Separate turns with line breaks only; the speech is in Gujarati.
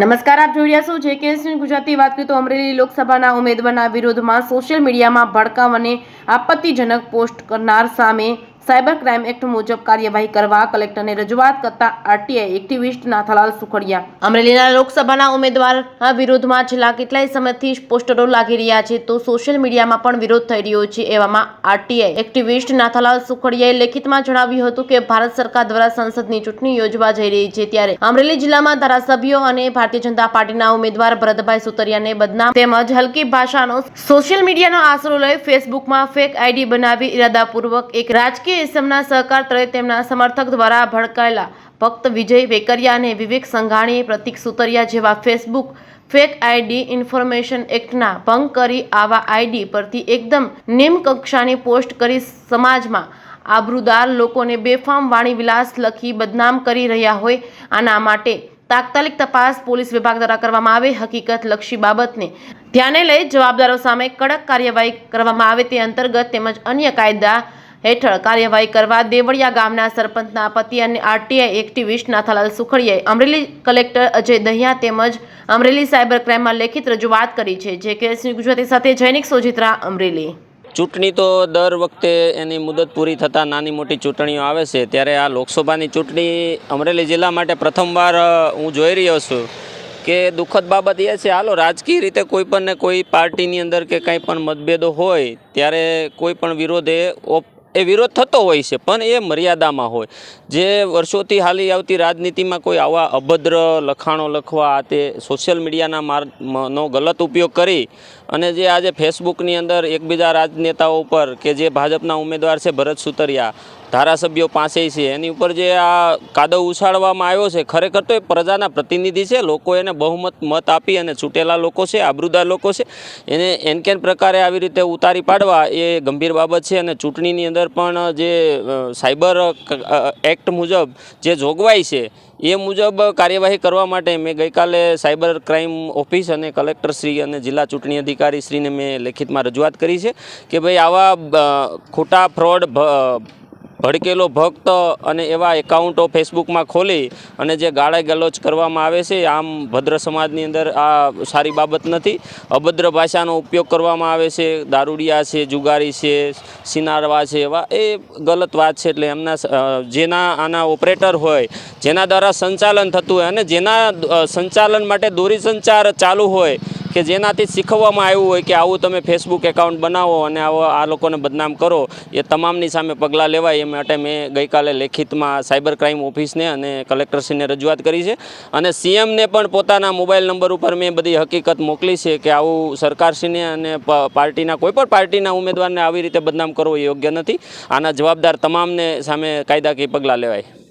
નમસ્કાર, આપ જોઈ રહ્યા છો JKS ગુજરાતી. વાત કરીએ તો અમરેલી લોકસભાના ઉમેદવારના વિરોધમાં સોશિયલ મીડિયામાં ભડકાવ અને આપત્તિજનક પોસ્ટ કરનાર સામે સાયબર ક્રાઇમ એક્ટ મુજબ કાર્યવાહી કરવા કલેક્ટરને રજૂઆત કરતા આરટીઆઈ એક્ટિવિસ્ટ નાથાલાલ સુખડિયા. અમરેલીના લોકસભાના ઉમેદવારના વિરોધમાં છેલ્લા કેટલાય સમયથી પોસ્ટરો લાગી રહ્યા છે તો સોશિયલ મીડિયામાં પણ વિરોધ થઈ રહ્યો છે. એવામાં આરટીઆઈ એક્ટિવિસ્ટ નાથાલાલ સુખડિયાએ લેખિતમાં જણાવ્યું હતું કે ભારત સરકાર દ્વારા સંસદની ચૂંટણી યોજવા જઈ રહી છે ત્યારે અમરેલી જિલ્લામાં ધારાસભ્યો અને ભારતીય જનતા પાર્ટીના ઉમેદવાર ભરતભાઈ સુતરિયાને બદનામ તેમજ હલકી ભાષાનો સોશિયલ મીડિયાનો આશરો લઈ ફેસબુકમાં ફેક આઈડી બનાવી ઇરાદાપૂર્વક એક રાજકીય ઇસમના સહકાર તળે તેમના સમર્થક દ્વારા ભડકાયેલા ભક્ત વિજય વેકરિયા અને વિવેક સંઘાણી, પ્રતિક સુતરિયા જેવા ફેસબુક ફેક આઈડી ઇન્ફોર્મેશન એક્ટના ભંગ કરી આવા આઈડી પરથી એકદમ નિમ્ન કક્ષાની પોસ્ટ કરી સમાજમાં આબરૂદાર લોકોને બેફામ વાણી વિલાસ લખી બદનામ કરી રહ્યા હોય. આના માટે તાત્કાલિક તપાસ પોલીસ વિભાગ દ્વારા કરવામાં આવે. હકીકત લક્ષી બાબતને ધ્યાને લઈ જવાબદારો સામે કડક કાર્યવાહી કરવામાં આવે તે અંતર્ગત તેમજ અન્ય કાયદા હેઠળ કાર્યવાહી કરવા દેવળિયા ગામના સરપંચના પતિ અને આરટીઆઈ એક્ટિવિસ્ટ નાથાલાલ સુખડિયાએ અમરેલી કલેક્ટર અજય દહિયા તેમજ અમરેલી સાયબર ક્રાઇમમાં લેખિત રજૂઆત કરી છે. JKS ગુજરાતી સાથે જૈનિક સોજિત્રા, અમરેલી.
ચૂંટણી તો દર વખતે એની મુદત પૂરી થતાં નાની મોટી ચૂંટણીઓ આવે છે ત્યારે આ લોકસભાની ચૂંટણી અમરેલી જિલ્લા માટે પ્રથમવાર હું જોઈ રહ્યો છું કે દુઃખદ બાબત એ છે. હાલો, રાજકીય રીતે કોઈ પણ ને કોઈ પાર્ટીની અંદર કે કંઈ પણ મતભેદો હોય ત્યારે કોઈ પણ વિરોધ થતો હોય છે, પણ એ મર્યાદામાં હોય. જે વર્ષોથી હાલી આવતી રાજનીતિમાં કોઈ આવા અભદ્ર લખાણો લખવા, તે સોશિયલ મીડિયાના નો ગલત ઉપયોગ કરી અને જે આજે ફેસબુકની અંદર એકબીજા રાજનેતાઓ ઉપર કે જે ભાજપના ઉમેદવાર છે ભરત સુતરિયા, ધારાસભ્યો પાસે છે, એની ઉપર જે આ કાદવ ઉછાળવામાં આવ્યો છે, ખરેખર તો એ પ્રજાના પ્રતિનિધિ છે. લોકો એને બહુમત મત આપી અને ચૂંટેલા લોકો છે, આબરૂદાર લોકો છે, એને એનકેન પ્રકારે આવી રીતે ઉતારી પાડવા એ ગંભીર બાબત છે. અને ચૂંટણીની અંદર પણ જે સાયબર એક્ટ મુજબ જે જોગવાઈ છે એ મુજબ કાર્યવાહી કરવા માટે મેં ગઈકાલે સાયબર ક્રાઇમ ઓફિસ અને કલેક્ટરશ્રી અને જિલ્લા ચૂંટણી અધિકારીશ્રીને મેં લેખિતમાં રજૂઆત કરી છે કે ભાઈ આવા ખોટા ફ્રોડ, ભડકેલો ભક્ત અને એવા એકાઉન્ટો ફેસબુકમાં ખોલી અને જે ગાળા ગલોચ કરવામાં આવે છે, આમ ભદ્ર સમાજની અંદર આ સારી બાબત નથી. અભદ્ર ભાષાનો ઉપયોગ કરવામાં આવે છે, દારૂડિયા છે, જુગારી છે, સિનારવા છે, એવા એ ગલત વાત છે. એટલે એમના જેના આના ઓપરેટર હોય, જેના દ્વારા સંચાલન થતું હોય અને જેના સંચાલન માટે દોરી સંચાર ચાલુ હોય કે જેનાથી શીખવવામાં આવ્યું હોય કે આવું તમે ફેસબુક એકાઉન્ટ બનાવો અને આ લોકોને બદનામ કરો, એ તમામની સામે પગલાં લેવાય એ માટે મેં ગઈકાલે લેખિતમાં સાયબર ક્રાઇમ ઓફિસને અને કલેક્ટરશ્રીને રજૂઆત કરી છે. અને સીએમને પણ પોતાના મોબાઈલ નંબર ઉપર મેં બધી હકીકત મોકલી છે કે આવું સરકારશ્રીને અને પાર્ટીના કોઈ પણ પાર્ટીના ઉમેદવારને આવી રીતે બદનામ કરવો યોગ્ય નથી. આના જવાબદાર તમામને સામે કાયદાકીય પગલાં લેવાય.